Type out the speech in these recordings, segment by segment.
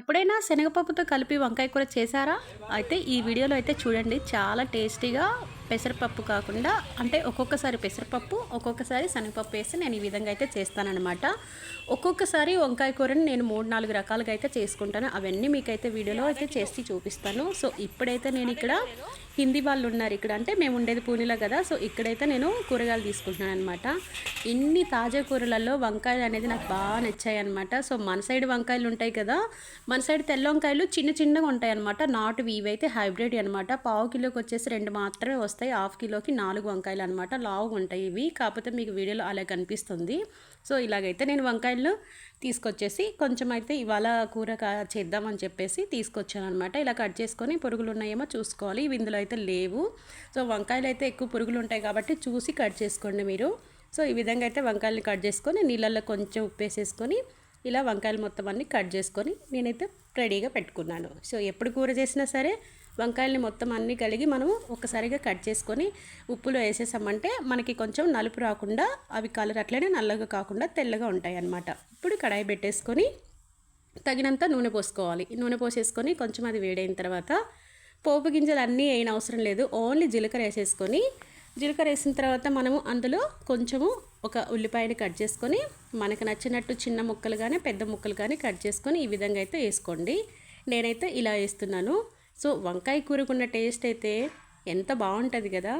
ఎప్పుడైనా శనగపప్పుతో కలిపి వంకాయ కూర చేశారా? అయితే ఈ వీడియోలో అయితే చూడండి, చాలా టేస్టీగా పెసరపప్పు కాకుండా అంటే ఒక్కొక్కసారి పెసరపప్పు, ఒక్కొక్కసారి శనగపప్పు వేసి నేను ఈ విధంగా అయితే చేస్తానన్నమాట. ఒక్కొక్కసారి వంకాయ కూరని నేను 3-4 రకాలుగా అయితే చేసుకుంటాను. అవన్నీ మీకైతే వీడియోలో అయితే చేసి చూపిస్తాను. సో ఇప్పుడైతే నేను ఇక్కడ హిందీ వాళ్ళు ఉన్నారు ఇక్కడ, అంటే మేము ఉండేది పూణేలో కదా. సో ఇక్కడైతే నేను కూరగాయలు తీసుకుంటున్నాను అనమాట. ఇన్ని తాజా కూరలలో వంకాయలు అనేది నాకు బాగా నచ్చాయి అనమాట. సో మన సైడ్ వంకాయలు ఉంటాయి కదా, మన సైడ్ తెల్ల వంకాయలు చిన్న చిన్నగా ఉంటాయి అనమాట. నాటువి ఇవైతే హైబ్రిడ్ అనమాట. పావు కిలోకి వచ్చేసి 2 మాత్రమే వస్తాయి, హాఫ్ కిలోకి 4 వంకాయలు అనమాట. లావుగా ఉంటాయి ఇవి, కాకపోతే మీకు వీడియోలో అలా కనిపిస్తుంది. సో ఇలాగైతే నేను వంకాయలు తీసుకొచ్చేసి కొంచెం అయితే ఇవాళ కూర చేద్దామని చెప్పేసి తీసుకొచ్చాను అనమాట. ఇలా కట్ చేసుకొని పురుగులు ఉన్నాయేమో చూసుకోవాలి, ఇవి ఇందులో అయితే లేవు. సో వంకాయలు అయితే ఎక్కువ పురుగులు ఉంటాయి కాబట్టి చూసి కట్ చేసుకోండి మీరు. సో ఈ విధంగా అయితే వంకాయలు కట్ చేసుకొని నీళ్ళల్లో కొంచెం ఉప్పు వేసేసుకొని ఇలా వంకాయలు మొత్తం అన్నీ కట్ చేసుకొని నేనైతే రెడీగా పెట్టుకున్నాను. సో ఎప్పుడు కూర చేసినా సరే వంకాయల్ని మొత్తం అన్నీ కలిగి మనము ఒక్కసారిగా కట్ చేసుకొని ఉప్పులో వేసేసామంటే మనకి కొంచెం నలుపు రాకుండా అవి కలర్ అట్లనే నల్లగా కాకుండా తెల్లగా ఉంటాయి అన్నమాట. ఇప్పుడు కడాయి పెట్టేసుకొని తగినంత నూనె పోసుకోవాలి. నూనె పోసేసుకొని కొంచెం అది వేడైన తర్వాత పోపు గింజలు అన్నీ వేయని అవసరం లేదు, ఓన్లీ జీలకర్ర వేసేసుకొని జీలకర్ర వేసిన తర్వాత మనము అందులో కొంచెము ఒక ఉల్లిపాయని కట్ చేసుకొని మనకు నచ్చినట్టు చిన్న ముక్కలు కానీ పెద్ద ముక్కలు కానీ కట్ చేసుకొని ఈ విధంగా అయితే వేసుకోండి. నేనైతే ఇలా వేస్తున్నాను. సో వంకాయ కూరకున్న టేస్ట్ అయితే ఎంత బాగుంటుంది కదా.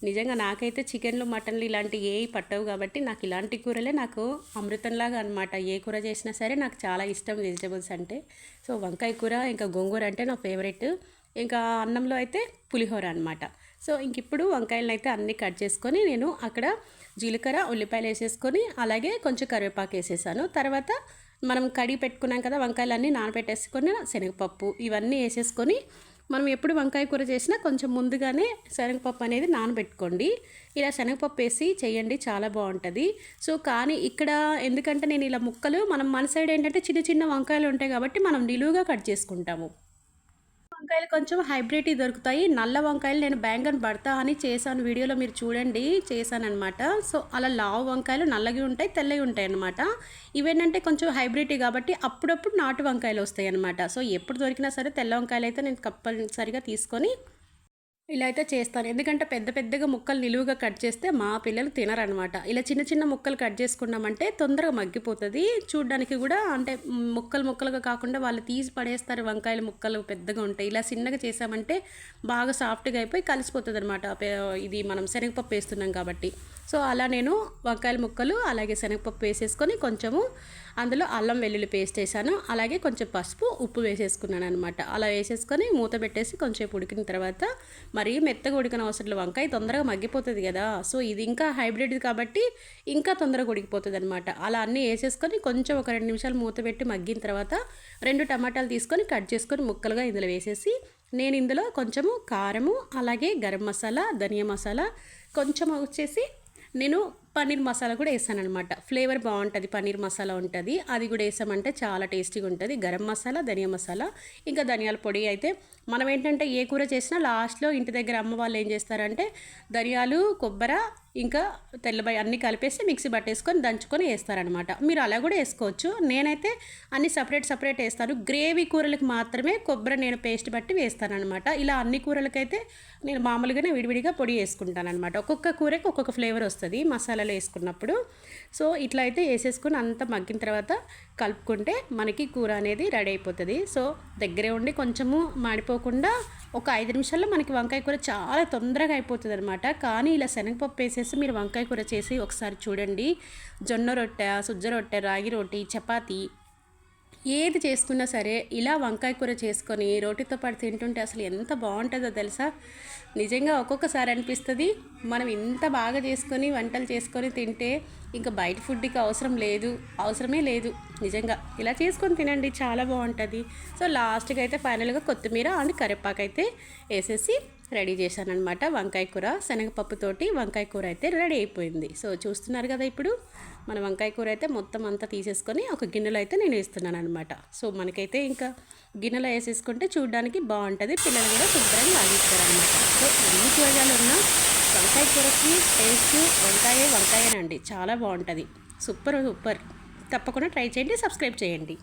నిజంగా నాకైతే చికెన్లు మటన్లు ఇలాంటివి ఏ పట్టవు కాబట్టి నాకు ఇలాంటి కూరలే నాకు అమృతంలాగా అనమాట. ఏ కూర చేసినా సరే నాకు చాలా ఇష్టం వెజిటబుల్స్ అంటే. సో వంకాయ కూర ఇంకా గోంగూర అంటే నా ఫేవరెట్. ఇంకా అన్నంలో అయితే పులిహోర అనమాట. సో ఇంక ఇప్పుడు వంకాయలను అయితే అన్నీ కట్ చేసుకొని నేను అక్కడ జీలకర్ర ఉల్లిపాయలు వేసేసుకొని అలాగే కొంచెం కరివేపాకు వేసేసాను. తర్వాత మనం కడిగి పెట్టుకున్నాం కదా వంకాయలన్నీ నానబెట్టేసుకొని శనగపప్పు ఇవన్నీ వేసేసుకొని మనం ఎప్పుడు వంకాయ కూర చేసినా కొంచెం ముందుగానే శనగపప్పు అనేది నానబెట్టుకోండి. ఇలా శనగపప్పు వేసి చేయండి, చాలా బాగుంటుంది. సో కానీ ఇక్కడ ఎందుకంటే నేను ఇలా ముక్కలు మన సైడ్ ఏంటంటే చిన్న చిన్న వంకాయలు ఉంటాయి కాబట్టి మనం నిలువుగా కట్ చేసుకుంటాము. వంకాయలు కొంచెం హైబ్రిడ్ దొరుకుతాయి. నల్ల వంకాయలు నేను బ్యాంగన్ భర్తా అని చేశాను, వీడియోలో మీరు చూడండి చేశానమాట. సో అలా లావు వంకాయలు నల్లగా ఉంటాయి, తెల్లగా ఉంటాయి అన్నమాట. ఇవేంటంటే కొంచెం హైబ్రిడ్ కాబట్టి అప్పుడప్పుడు నాటు వంకాయలు వస్తాయి అన్నమాట. సో ఎప్పుడు దొరికినా సరే తెల్ల వంకాయలు అయితే నేను కంపల్సరిగా తీసుకొని ఇలా అయితే చేస్తాను. ఎందుకంటే పెద్ద పెద్దగా ముక్కలు నిలువుగా కట్ చేస్తే మా పిల్లలు తినరనమాట. ఇలా చిన్న చిన్న ముక్కలు కట్ చేసుకున్నామంటే తొందరగా మగ్గిపోతుంది, చూడ్డానికి కూడా అంటే ముక్కలు ముక్కలుగా కాకుండా వాళ్ళు తీసి పడేస్తారు. వంకాయల ముక్కలు పెద్దగా ఉంటాయి, ఇలా చిన్నగా చేసామంటే బాగా సాఫ్ట్గా అయిపోయి కలిసిపోతుంది అనమాట. ఇది మనం శనగపప్పు వేస్తున్నాం కాబట్టి. సో అలా నేను వంకాయల ముక్కలు అలాగే శనగపప్పు వేసేసుకొని కొంచెము అందులో అల్లం వెల్లుల్లి పేస్ట్ వేసాను, అలాగే కొంచెం పసుపు ఉప్పు వేసేసుకున్నాను అనమాట. అలా వేసేసుకొని మూత పెట్టేసి కొంచెం ఉడికిన తర్వాత, మరీ మెత్తగా ఉడికిన అవసరం లేదు, వంకాయ తొందరగా మగ్గిపోతుంది కదా. సో ఇది ఇంకా హైబ్రిడ్ కాబట్టి ఇంకా తొందరగా ఉడికిపోతుంది అనమాట. అలా అన్నీ వేసేసుకొని కొంచెం ఒక 2 నిమిషాలు మూత పెట్టి మగ్గిన తర్వాత 2 టమాటాలు తీసుకొని కట్ చేసుకొని ముక్కలుగా ఇందులో వేసేసి నేను ఇందులో కొంచెము కారము అలాగే గరం మసాలా ధనియా మసాలా కొంచెం వచ్చేసి నేను పన్నీర్ మసాలా కూడా వేసాను అనమాట. ఫ్లేవర్ బాగుంటుంది, పన్నీర్ మసాలా ఉంటుంది, అది కూడా వేసామంటే చాలా టేస్టీగా ఉంటుంది. గరం మసాలా ధనియా మసాలా ఇంకా ధనియాల పొడి. అయితే మనం ఏంటంటే ఏ కూర చేసినా లాస్ట్లో ఇంటి దగ్గర అమ్మ వాళ్ళు ఏం చేస్తారంటే ధనియాలు కొబ్బరి ఇంకా తెల్లబాయి అన్నీ కలిపేసి మిక్సీ పట్టేసుకొని దంచుకొని వేస్తారనమాట. మీరు అలా కూడా వేసుకోవచ్చు, నేనైతే అన్నీ సపరేట్ వేస్తాను. గ్రేవీ కూరలకు మాత్రమే కొబ్బరి నేను పేస్ట్ బట్టి వేస్తానమాట. ఇలా అన్ని కూరలకైతే నేను మామూలుగానే విడివిడిగా పొడి వేసుకుంటాను అనమాట. ఒక్కొక్క కూరకి ఒక్కొక్క ఫ్లేవర్ వస్తుంది మసాలాలు వేసుకున్నప్పుడు. సో ఇట్లా అయితే వేసేసుకుని అంతా మగ్గిన తర్వాత కలుపుకుంటే మనకి కూర అనేది రెడీ అయిపోతుంది. సో దగ్గరే ఉండి కొంచెము మాడిపోకుండా ఒక 5 నిమిషాల్లో మనకి వంకాయ కూర చాలా తొందరగా అయిపోతుంది అనమాట. కానీ ఇలా శనగపప్పు వేసేసి మీరు వంకాయ కూర చేసి ఒకసారి చూడండి. జొన్న రొట్టె, సుజ్జ రొట్టె, రాగి రోటి, చపాతీ ఏది చేసుకున్నా సరే ఇలా వంకాయ కూర చేసుకొని రోటితో పాటు తింటుంటే అసలు ఎంత బాగుంటుందో తెలుసా. నిజంగా ఒక్కొక్కసారి అనిపిస్తుంది మనం ఇంత బాగా చేసుకొని వంటలు చేసుకొని తింటే ఇంకా బయట ఫుడ్కి అవసరమే లేదు. నిజంగా ఇలా చేసుకొని తినండి, చాలా బాగుంటుంది. సో లాస్ట్కి అయితే ఫైనల్గా కొత్తిమీర అండ్ కరివేపాకు అయితే వేసేసి రెడీ చేశాను అనమాట. వంకాయ కూర శనగపప్పుతోటి వంకాయ కూర అయితే రెడీ అయిపోయింది. సో చూస్తున్నారు కదా, ఇప్పుడు మన వంకాయ కూర అయితే మొత్తం అంతా తీసేసుకొని ఒక గిన్నెలో అయితే నేను వేస్తున్నాను అనమాట. సో మనకైతే ఇంకా గిన్నెలో వేసేసుకుంటే చూడడానికి బాగుంటుంది, పిల్లలు కూడా శుభ్రంగా లాగిస్తారు అనమాట. సో ఎన్ని కూరగాయలు ఉన్నా వంకాయ కూరకి టేస్ట్ వంకాయనండి, చాలా బాగుంటుంది. సూపర్. తప్పకుండా ట్రై చేయండి, సబ్స్క్రైబ్ చేయండి.